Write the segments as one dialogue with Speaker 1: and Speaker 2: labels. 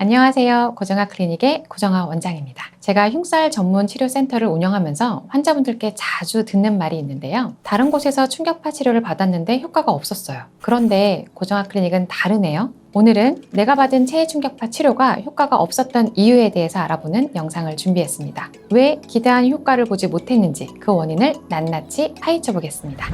Speaker 1: 안녕하세요. 고정아 클리닉의 고정아 원장입니다. 제가 흉살 전문 치료센터를 운영하면서 환자분들께 자주 듣는 말이 있는데요. 다른 곳에서 충격파 치료를 받았는데 효과가 없었어요. 그런데 고정아 클리닉은 다르네요. 오늘은 내가 받은 체해 충격파 치료가 효과가 없었던 이유에 대해서 알아보는 영상을 준비했습니다. 왜 기대한 효과를 보지 못했는지 그 원인을 낱낱이 파헤쳐 보겠습니다.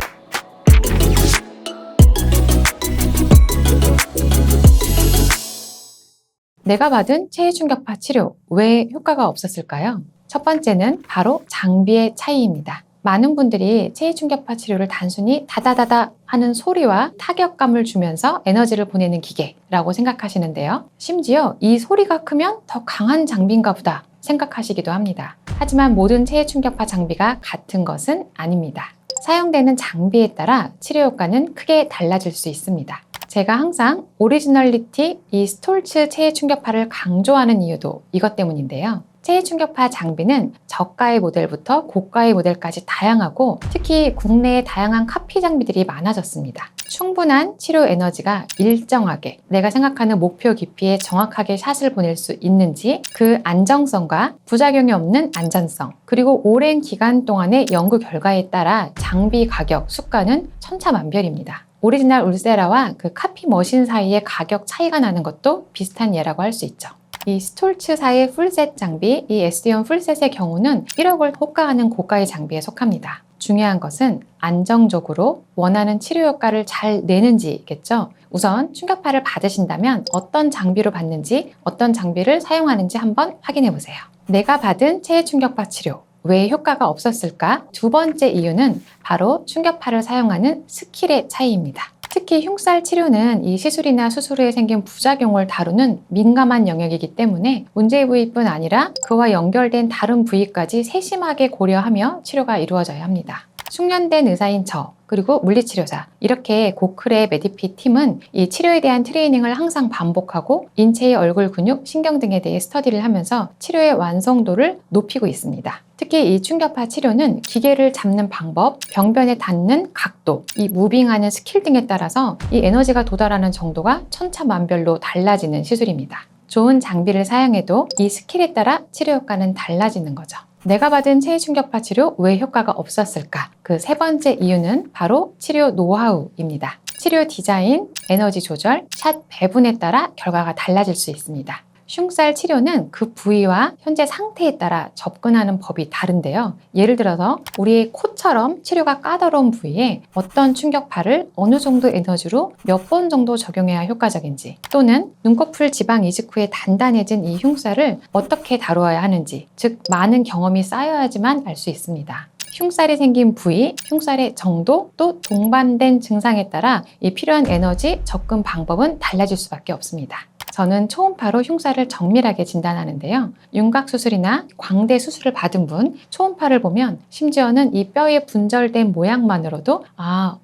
Speaker 1: 내가 받은 체해 충격파 치료, 왜 효과가 없었을까요? 첫 번째는 바로 장비의 차이입니다. 많은 분들이 체해 충격파 치료를 단순히 다다다다 하는 소리와 타격감을 주면서 에너지를 보내는 기계라고 생각하시는데요. 심지어 이 소리가 크면 더 강한 장비인가 보다 생각하시기도 합니다. 하지만 모든 체해 충격파 장비가 같은 것은 아닙니다. 사용되는 장비에 따라 치료 효과는 크게 달라질 수 있습니다. 제가 항상 오리지널리티, 이 스톨츠 체해 충격파를 강조하는 이유도 이것 때문인데요. 체해 충격파 장비는 저가의 모델부터 고가의 모델까지 다양하고 특히 국내에 다양한 카피 장비들이 많아졌습니다. 충분한 치료 에너지가 일정하게 내가 생각하는 목표 깊이에 정확하게 샷을 보낼 수 있는지 그 안정성과 부작용이 없는 안전성 그리고 오랜 기간 동안의 연구 결과에 따라 장비 가격, 수가는 천차만별입니다. 오리지널 울세라와 그 카피 머신 사이의 가격 차이가 나는 것도 비슷한 예라고 할 수 있죠. 이 스톨츠사의 풀셋 장비, 이 에스디온 풀셋의 경우는 1억을 호가하는 고가의 장비에 속합니다. 중요한 것은 안정적으로 원하는 치료 효과를 잘 내는지겠죠. 우선 충격파를 받으신다면 어떤 장비로 받는지, 어떤 장비를 사용하는지 한번 확인해 보세요. 내가 받은 체해 충격파 치료, 왜 효과가 없었을까? 두 번째 이유는 바로 충격파를 사용하는 스킬의 차이입니다. 특히 흉살 치료는 이 시술이나 수술 후에 생긴 부작용을 다루는 민감한 영역이기 때문에 문제 부위뿐 아니라 그와 연결된 다른 부위까지 세심하게 고려하며 치료가 이루어져야 합니다. 숙련된 의사인 저, 그리고 물리치료사, 이렇게 고클의 메디피 팀은 이 치료에 대한 트레이닝을 항상 반복하고 인체의 얼굴 근육, 신경 등에 대해 스터디를 하면서 치료의 완성도를 높이고 있습니다. 특히 이 충격파 치료는 기계를 잡는 방법, 병변에 닿는 각도, 이 무빙하는 스킬 등에 따라서 이 에너지가 도달하는 정도가 천차만별로 달라지는 시술입니다. 좋은 장비를 사용해도 이 스킬에 따라 치료 효과는 달라지는 거죠. 내가 받은 체해 충격파 치료 왜 효과가 없었을까? 그 세 번째 이유는 바로 치료 노하우입니다. 치료 디자인, 에너지 조절, 샷 배분에 따라 결과가 달라질 수 있습니다. 흉살 치료는 그 부위와 현재 상태에 따라 접근하는 법이 다른데요. 예를 들어서 우리의 코처럼 치료가 까다로운 부위에 어떤 충격파를 어느 정도 에너지로 몇 번 정도 적용해야 효과적인지, 또는 눈꺼풀 지방 이식 후에 단단해진 이 흉살을 어떻게 다루어야 하는지, 즉 많은 경험이 쌓여야지만 알 수 있습니다. 흉살이 생긴 부위, 흉살의 정도, 또 동반된 증상에 따라 이 필요한 에너지, 접근 방법은 달라질 수밖에 없습니다. 저는 초음파로 흉살을 정밀하게 진단하는데요. 윤곽 수술이나 광대 수술을 받은 분, 초음파를 보면 심지어는 이 뼈의 분절된 모양만으로도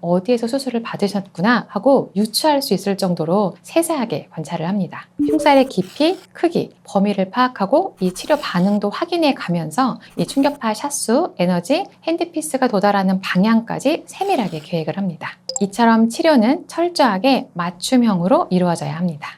Speaker 1: 어디에서 수술을 받으셨구나 하고 유추할 수 있을 정도로 세세하게 관찰을 합니다. 흉살의 깊이, 크기, 범위를 파악하고 이 치료 반응도 확인해 가면서 이 충격파 샷수, 에너지, 핸드피스가 도달하는 방향까지 세밀하게 계획을 합니다. 이처럼 치료는 철저하게 맞춤형으로 이루어져야 합니다.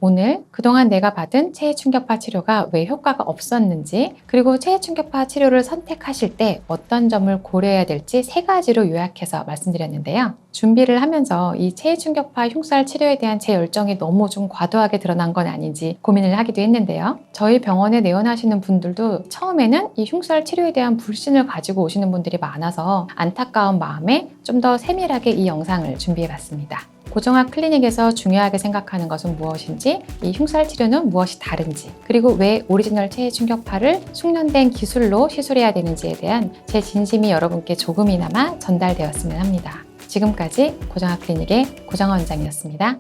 Speaker 1: 오늘 그동안 내가 받은 체해 충격파 치료가 왜 효과가 없었는지, 그리고 체해 충격파 치료를 선택하실 때 어떤 점을 고려해야 될지 세 가지로 요약해서 말씀드렸는데요. 준비를 하면서 이 체해 충격파 흉살 치료에 대한 제 열정이 너무 좀 과도하게 드러난 건 아닌지 고민을 하기도 했는데요. 저희 병원에 내원하시는 분들도 처음에는 이 흉살 치료에 대한 불신을 가지고 오시는 분들이 많아서 안타까운 마음에 좀 더 세밀하게 이 영상을 준비해 봤습니다. 고정아 클리닉에서 중요하게 생각하는 것은 무엇인지, 이 흉살 치료는 무엇이 다른지, 그리고 왜 오리지널 체해 충격파를 숙련된 기술로 시술해야 되는지에 대한 제 진심이 여러분께 조금이나마 전달되었으면 합니다. 지금까지 고정아 클리닉의 고정아 원장이었습니다.